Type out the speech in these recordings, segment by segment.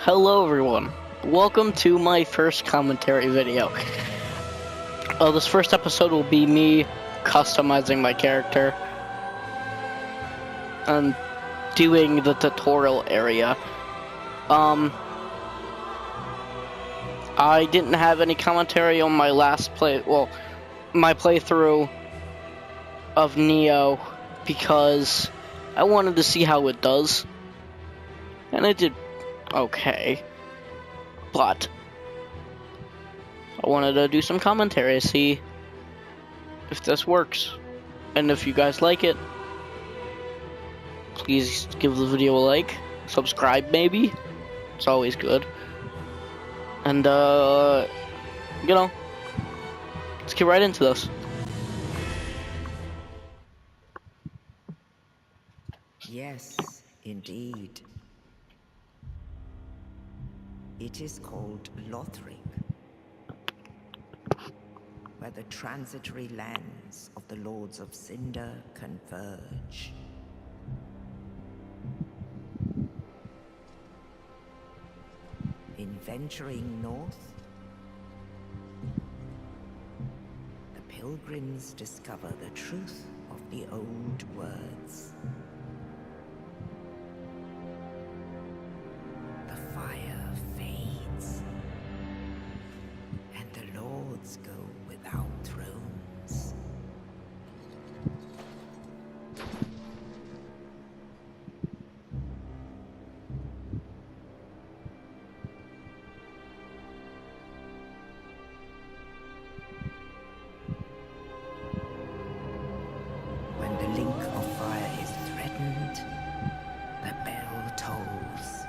Hello everyone, welcome to my first commentary video. This first episode will be me customizing my character and doing the tutorial area. I didn't have any commentary on my last my playthrough of Neo because I wanted to see how it does, and it did okay, but I wanted to do some commentary to see if this works, and if you guys like it, please give the video a like, subscribe maybe, it's always good, and you know, let's get right into this. Yes, indeed. It is called Lothric, where the transitory lands of the Lords of Cinder converge. In venturing north, the pilgrims discover the truth of the old words. The fire fades, and the lords go without thrones. When the link of fire is threatened, the bell tolls,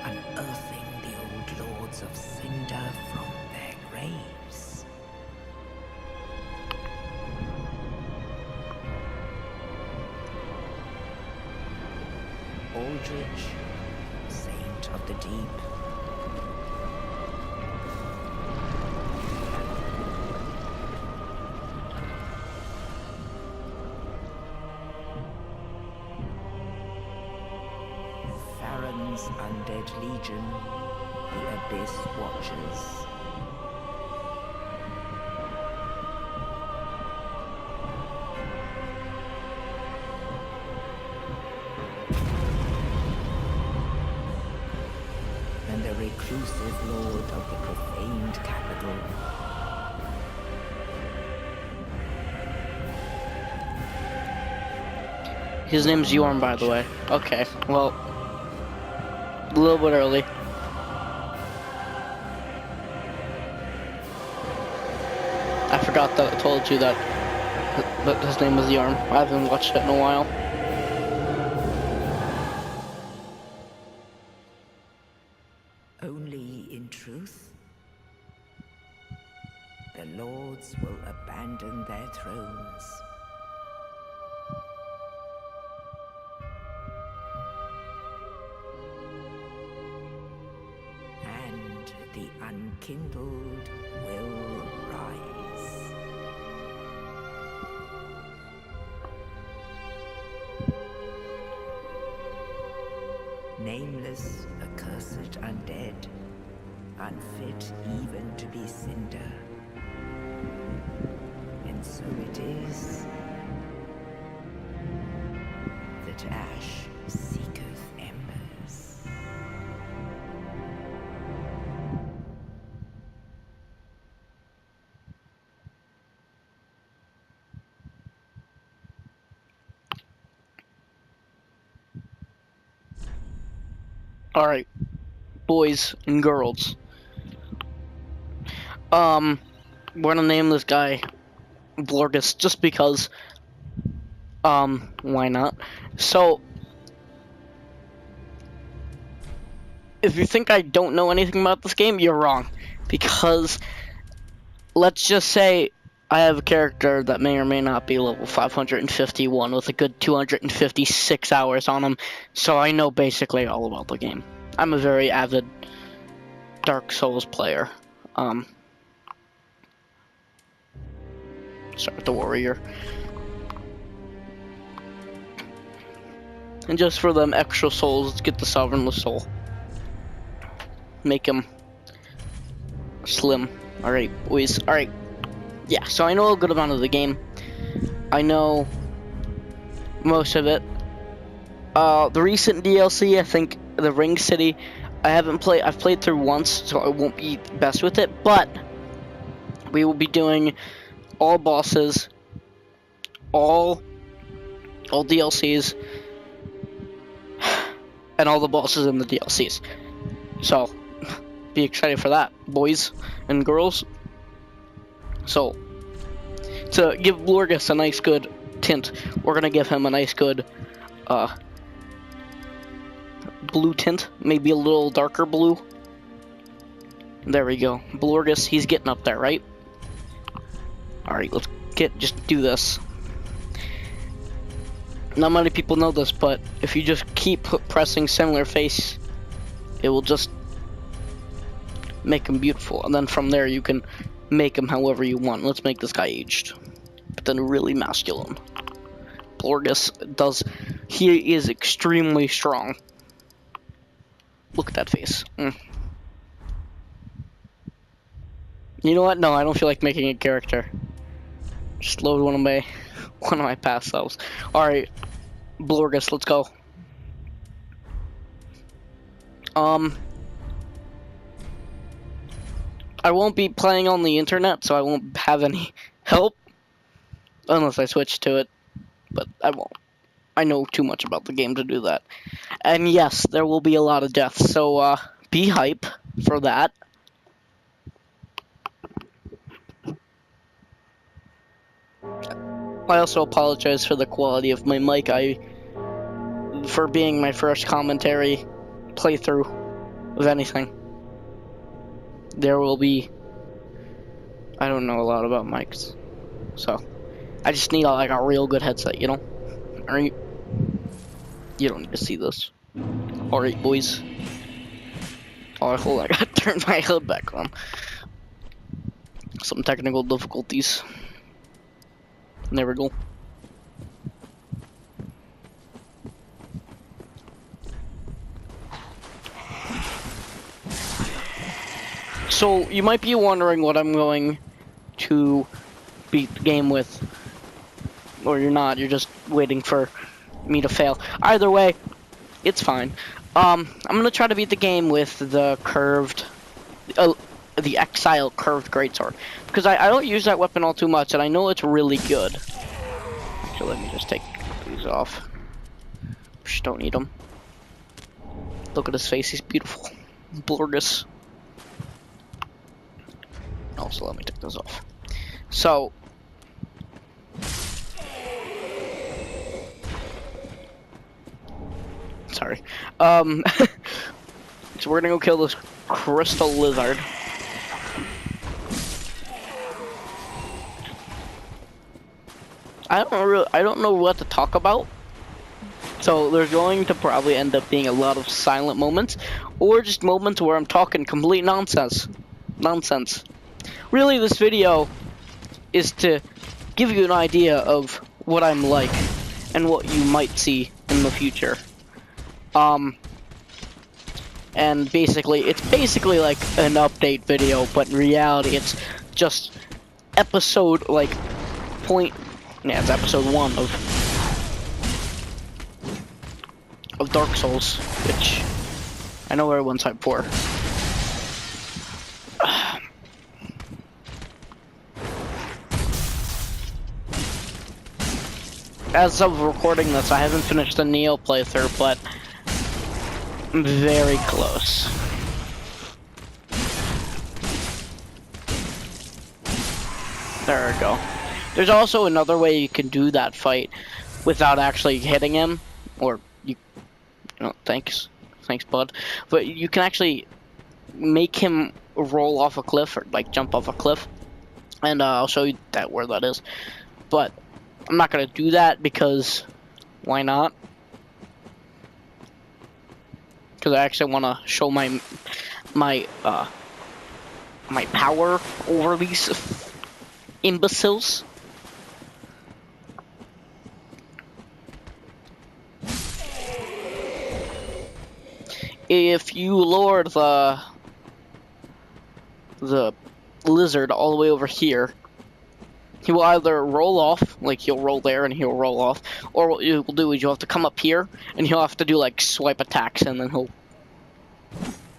unearthing the old lords of Cinder from their graves. Aldrich, saint of the deep, Farron's undead legion, the Abyss Watchers. And the reclusive lord of the profaned capital. His name's Yorm, by the way. Okay, well, a little bit early. I forgot that I told you that his name was Yorm. I haven't watched it in a while. Only in truth, the lords will abandon their thrones. And the unkindled will rise. Nameless, accursed undead, unfit even to be Cinder. And so it is that ash seeketh embers. Alright, boys and girls. We're gonna name this guy Blorgus just because, why not? So, if you think I don't know anything about this game, you're wrong. Because, let's just say I have a character that may or may not be level 551 with a good 256 hours on him, so I know basically all about the game. I'm a very avid Dark Souls player. Start with the warrior. And just for them extra souls, let's get the Sovereignless Soul. Make him slim. Alright, boys. Alright. Yeah, so I know a good amount of the game. I know most of it. The recent DLC, I think the Ring City, I've played through once, so I won't be best with it, but we will be doing all bosses, all DLCs, and all the bosses in the DLCs. So, be excited for that, boys and girls. So, to give Blorgus a nice good tint, we're gonna give him a nice good blue tint, maybe a little darker blue. There we go. Blorgus, he's getting up there, right? Alright, let's just do this. Not many people know this, but if you just keep pressing similar face, it will just make him beautiful. And then from there, you can make him however you want. Let's make this guy aged, but then really masculine. Blorgus he is extremely strong. Look at that face. You know what? No, I don't feel like making a character. Just load one of my past selves. Alright, Blorgus, let's go. I won't be playing on the internet, so I won't have any help. Unless I switch to it. But I won't. I know too much about the game to do that. And yes, there will be a lot of deaths, so be hype for that. I also apologize for the quality of my mic. For being my first commentary playthrough of anything. There will be... I don't know a lot about mics. So, I just need like a real good headset, you know? Alright? You don't need to see this. Alright, boys. Alright, hold on. I gotta turn my head back on. Some technical difficulties. There we go. So, you might be wondering what I'm going to beat the game with. Or you're not, you're just waiting for me to fail. Either way, it's fine. I'm gonna try to beat the game with the the Exile curved greatsword. Because I don't use that weapon all too much, and I know it's really good. So let me just take these off. Just don't need them. Look at his face, he's beautiful. Blorgus. Also, let me take those off. So, sorry. So we're gonna go kill this crystal lizard. I don't know what to talk about. So there's going to probably end up being a lot of silent moments, or just moments where I'm talking complete nonsense. Really, this video is to give you an idea of what I'm like and what you might see in the future. And basically, it's basically like an update video, but in reality, it's just episode, like, it's episode 1 of Dark Souls, which I know everyone's hyped for. As of recording this, I haven't finished the Neo playthrough, but I'm very close. There we go. There's also another way you can do that fight without actually hitting him, or you know, thanks bud. But you can actually make him roll off a cliff, or like jump off a cliff, and I'll show you where that is. But I'm not gonna do that because why not? Because I actually want to show my power over these imbeciles. if you lower the lizard all the way over here, he will either roll off, like he'll roll there and he'll roll off, or what you will do is you'll have to come up here and he'll have to do like swipe attacks and then he'll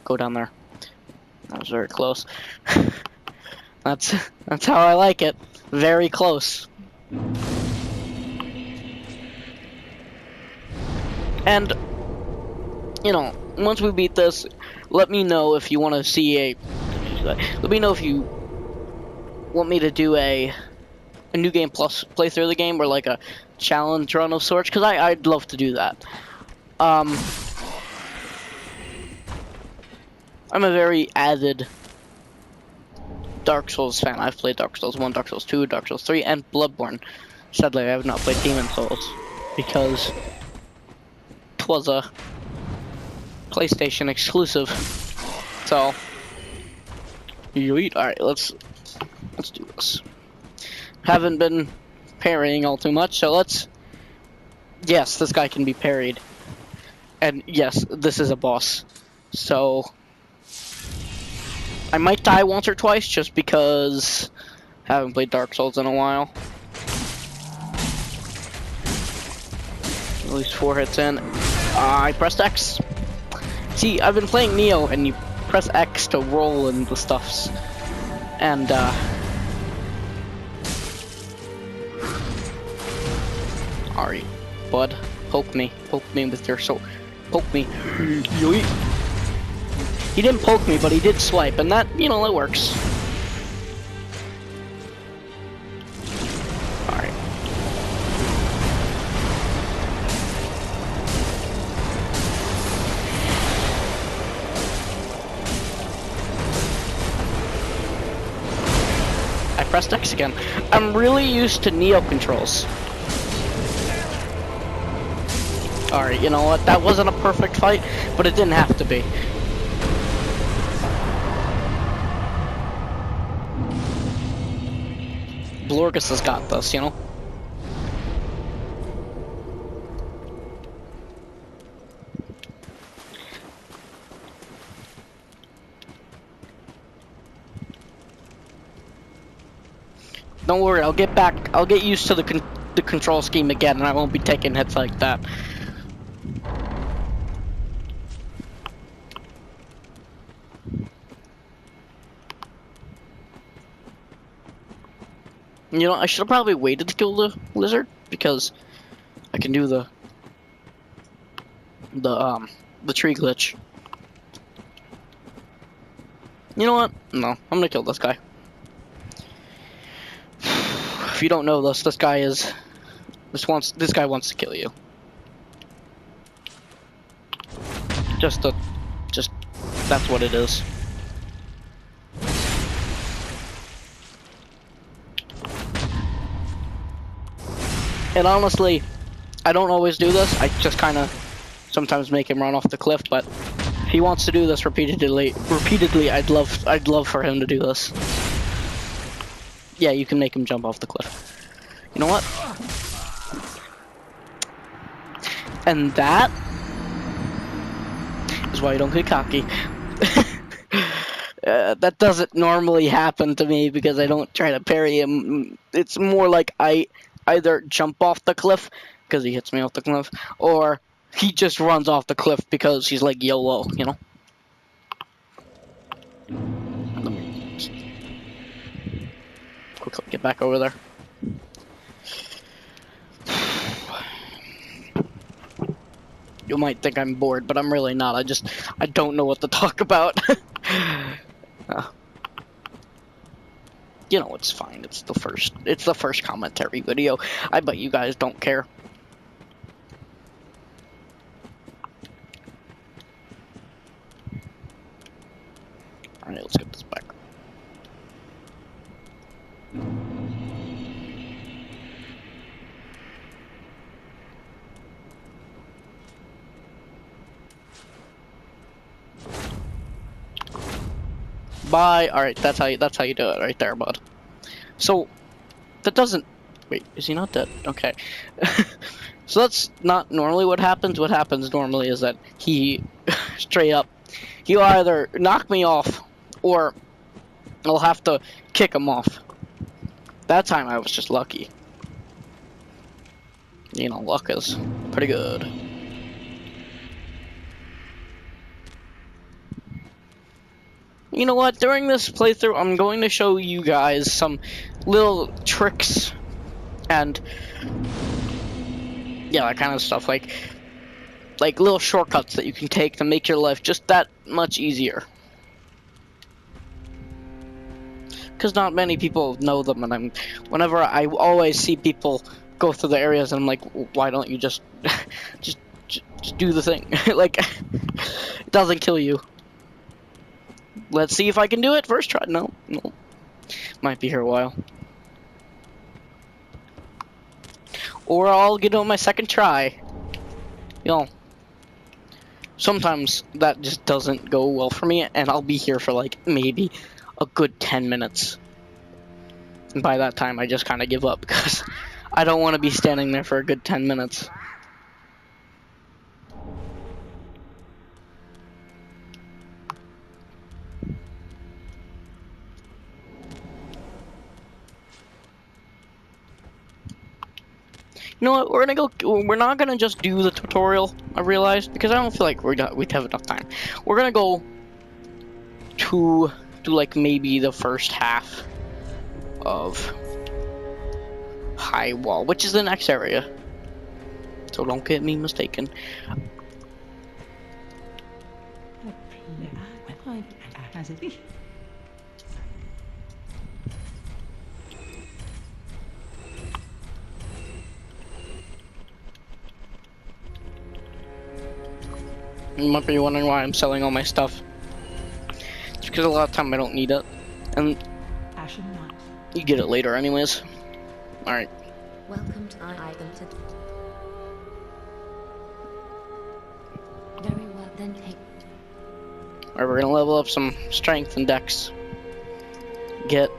go down there. That was very close. That's how I like it. Very close. And you know, once we beat this, let me know if you want to see a. Let me know if you want me to do a New Game Plus playthrough of the game, or like a challenge run of sorts, because I'd love to do that. I'm a very avid Dark Souls fan. I've played Dark Souls 1, Dark Souls 2, Dark Souls 3, and Bloodborne. Sadly, I have not played Demon Souls because it was a PlayStation exclusive. So, alright, let's do this. Haven't been parrying all too much, so let's. Yes, this guy can be parried. And yes, this is a boss. So, I might die once or twice just because I haven't played Dark Souls in a while. At least 4 hits in. I pressed X. See, I've been playing Neo, and you press X to roll and the stuffs. And, alright, bud. Poke me with your sword. Poke me. He didn't poke me, but he did swipe, and that, you know, that works. Alright. I pressed X again. I'm really used to Neo controls. Alright, you know what? That wasn't a perfect fight, but it didn't have to be. Blorgus has got this, you know? Don't worry, I'll get used to the control scheme again, and I won't be taking hits like that. You know, I should have probably waited to kill the lizard, because I can do the tree glitch. You know what? No, I'm gonna kill this guy. If you don't know this guy wants to kill you. Just that's what it is. And honestly, I don't always do this. I just kind of sometimes make him run off the cliff. But if he wants to do this repeatedly, I'd love for him to do this. Yeah, you can make him jump off the cliff. You know what? And that is why you don't get cocky. That doesn't normally happen to me because I don't try to parry him. It's more like I either jump off the cliff because he hits me off the cliff, or he just runs off the cliff because he's like YOLO, you know? Let me quickly get back over there. You might think I'm bored, but I'm really not. I don't know what to talk about. You know, it's fine. It's the first commentary video. I bet you guys don't care. Alright, let's get this back. Bye. Alright, that's how you do it right there, bud. So that doesn't wait, is he not dead? Okay. So that's not normally what happens. What happens normally is that he straight up. He'll either knock me off, or I'll have to kick him off. That time I was just lucky. You know, luck is pretty good. You know what? During this playthrough, I'm going to show you guys some little tricks and yeah, that kind of stuff, like little shortcuts that you can take to make your life just that much easier. Because not many people know them, and whenever I always see people go through the areas, and I'm like, why don't you just just do the thing? Like, it doesn't kill you. Let's see if I can do it. First try. No. Might be here a while. Or I'll get on my second try. You know, sometimes that just doesn't go well for me, and I'll be here for like maybe a good 10 minutes. And by that time, I just kind of give up, because I don't want to be standing there for a good 10 minutes. You know what? We're not gonna just do the tutorial. I realized, because I don't feel like we have enough time. We're gonna go to like maybe the first half of High Wall, which is the next area. So don't get me mistaken. You might be wondering why I'm selling all my stuff. It's because a lot of time I don't need it, and you get it later anyways. Alright. Welcome to Igonton. Very well, then take. Alright, we're gonna level up some strength and dex. Get...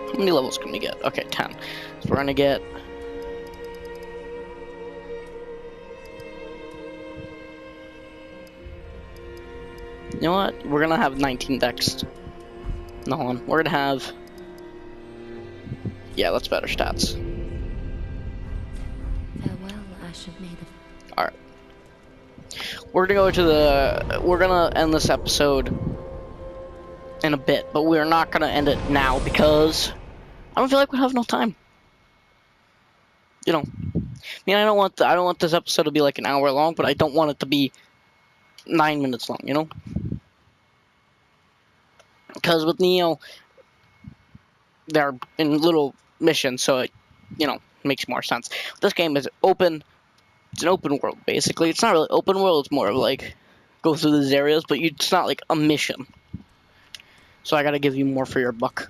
How many levels can we get? Okay, 10. So we're gonna get... You know what? We're gonna have 19 dex. No, hold on. We're gonna have... Yeah, that's better stats. Farewell, Ashen Maiden. Alright. We're gonna end this episode in a bit, but we're not gonna end it now because I don't feel like we have enough time. You know. I mean, I don't want this episode to be like an hour long, but I don't want it to be 9 minutes long, you know? Because with Neo, they're in little missions, so it, you know, makes more sense. This game is open. It's an open world, basically. It's not really open world. It's more of like go through these areas, but it's not like a mission. So I gotta give you more for your buck,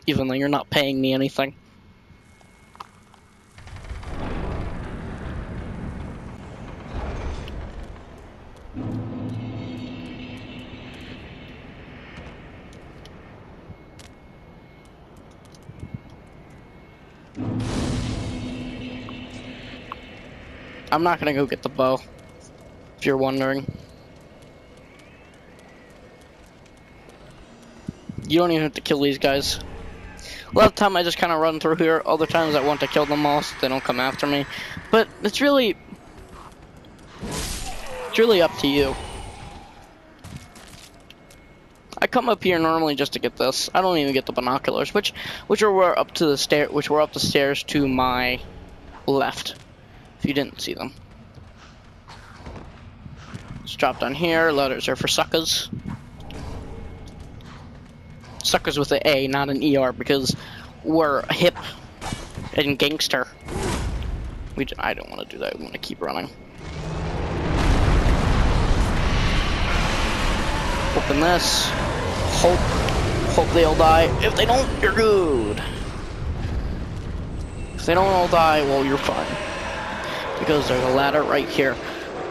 even though you're not paying me anything. I'm not gonna go get the bow, if you're wondering. You don't even have to kill these guys. A lot of the time I just kind of run through here. Other times I want to kill them all so they don't come after me. But it's really up to you. I come up here normally just to get this. I don't even get the binoculars, which were up the stairs to my left. If you didn't see them. Let's drop down here. Letters are for suckers. Suckers with an A, not an ER, because we're hip and gangster. I don't want to do that. I want to keep running. Open this. Hope they all die. If they don't, you're good. If they don't all die, well, you're fine. Because there's a ladder right here.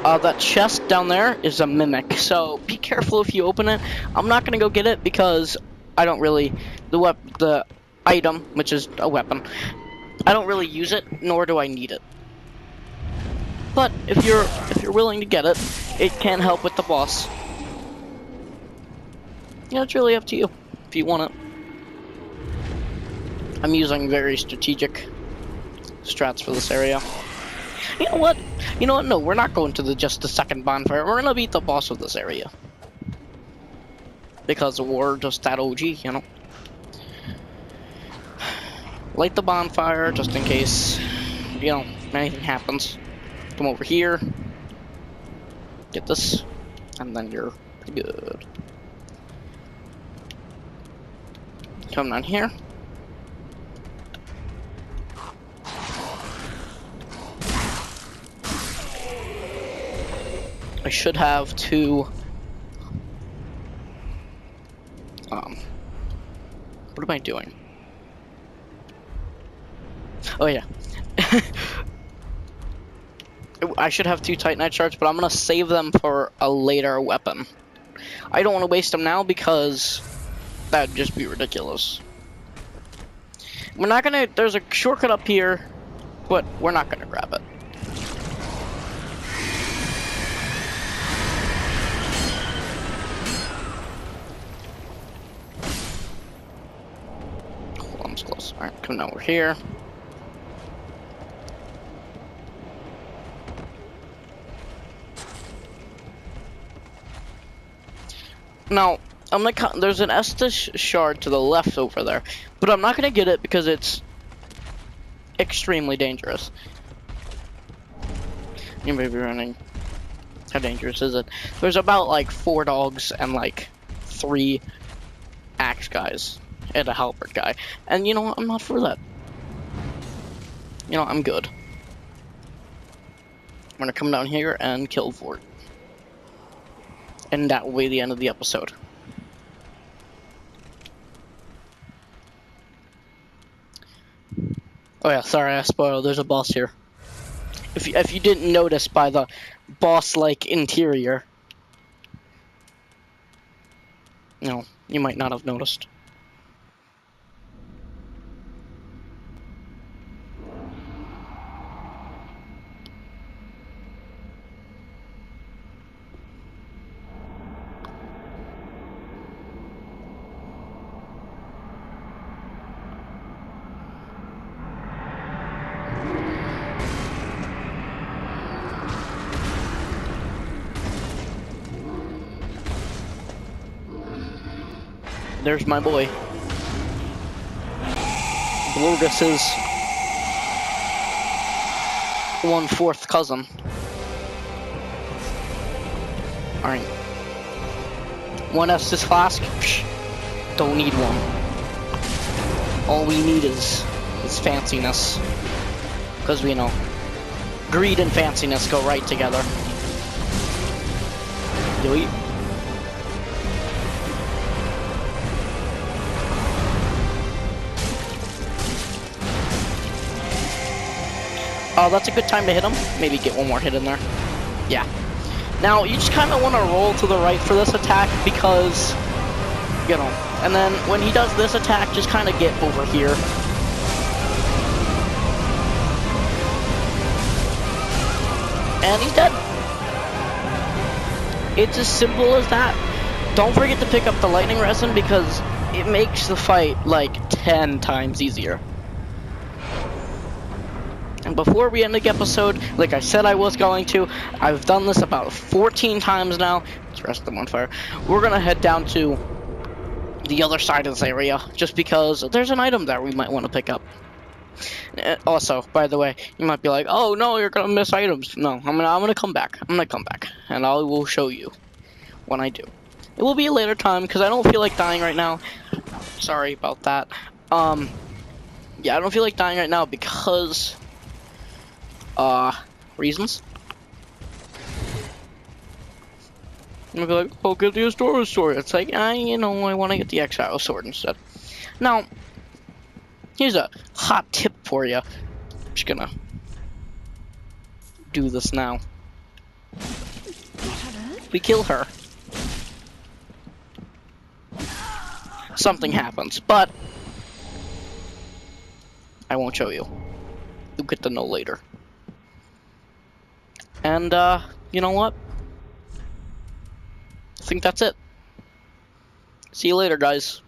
That chest down there is a mimic, so be careful if you open it. I'm not gonna go get it because I don't really the item, which is a weapon. I don't really use it, nor do I need it. But if you're willing to get it, it can help with the boss. Yeah, it's really up to you if you want it. I'm using very strategic strats for this area. You know what? You know what? No, we're not going to just the second bonfire. We're gonna beat the boss of this area. Because we're just that OG, you know? Light the bonfire just in case, you know, anything happens. Come over here. Get this. And then you're pretty good. Come down here. I should have two. What am I doing? Oh yeah. I should have two Titanite shards, but I'm gonna save them for a later weapon. I don't want to waste them now because that'd just be ridiculous. We're not gonna. There's a shortcut up here, but we're not gonna grab it. Close. Alright, come over here. Now, I'm gonna there's an Estus shard to the left over there, but I'm not gonna get it because it's extremely dangerous. You may be running. How dangerous is it? There's about like 4 dogs and like 3 axe guys. And a halberd guy. And you know what? I'm not for that. You know, I'm good. I'm gonna come down here and kill Vort. And that will be the end of the episode. Oh yeah, sorry, I spoiled. There's a boss here. If you didn't notice by the boss-like interior. No, you might not have noticed. There's my boy. Blorgus's 1/4 cousin. Alright. 1 Estus flask? Psh, don't need one. All we need is fanciness. Because we know. Greed and fanciness go right together. Delete. Oh, that's a good time to hit him. Maybe get one more hit in there. Yeah. Now, you just kind of want to roll to the right for this attack because, you know, and then when he does this attack, just kind of get over here. And he's dead. It's as simple as that. Don't forget to pick up the lightning resin because it makes the fight like 10 times easier. And before we end the episode, like I said I was going to, I've done this about 14 times now. Let's rest them on fire. We're gonna head down to the other side of this area, just because there's an item that we might want to pick up. Also, by the way, you might be like, oh no, you're gonna miss items. No, I'm gonna come back. I'm gonna come back, and I will show you when I do. It will be a later time, because I don't feel like dying right now. Sorry about that. Yeah, I don't feel like dying right now because reasons. I'm gonna be like, oh, get the Astora sword. It's like, you know, I want to get the Exile sword instead. Now, here's a hot tip for you. I'm just gonna do this now. We kill her. Something happens, but I won't show you. You'll get to know later. And, you know what? think that's it. See you later, guys.